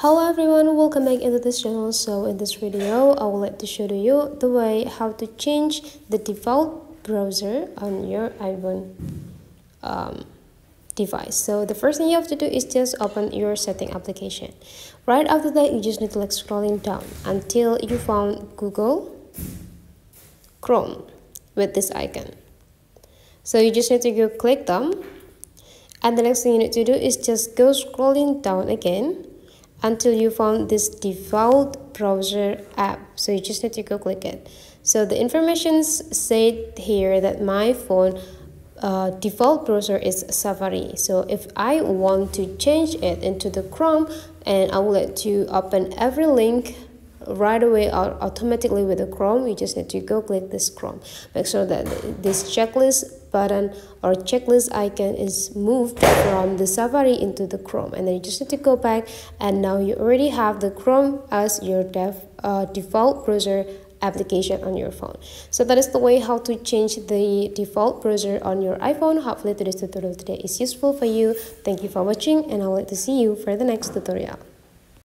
Hello everyone, welcome back into this channel. So in this video I would like to show you the way how to change the default browser on your iPhone device. So the first thing you have to do is just open your setting application. Right after that, you just need to scrolling down until you found Google Chrome with this icon. So you just need to go click them, and the next thing you need to do is just go scrolling down again until you found this default browser app. So you just need to go click it. So the information said here that my phone default browser is Safari. So if I want to change it into the Chrome, and I will let you open every link right away automatically with the Chrome, you just need to go click this Chrome. Make sure that this checklist button or checklist icon is moved from the Safari into the Chrome, and then you just need to go back, and now you already have the Chrome as your default browser application on your phone. So that is the way how to change the default browser on your iPhone. Hopefully today's tutorial today is useful for you. Thank you for watching, and I would like to see you for the next tutorial.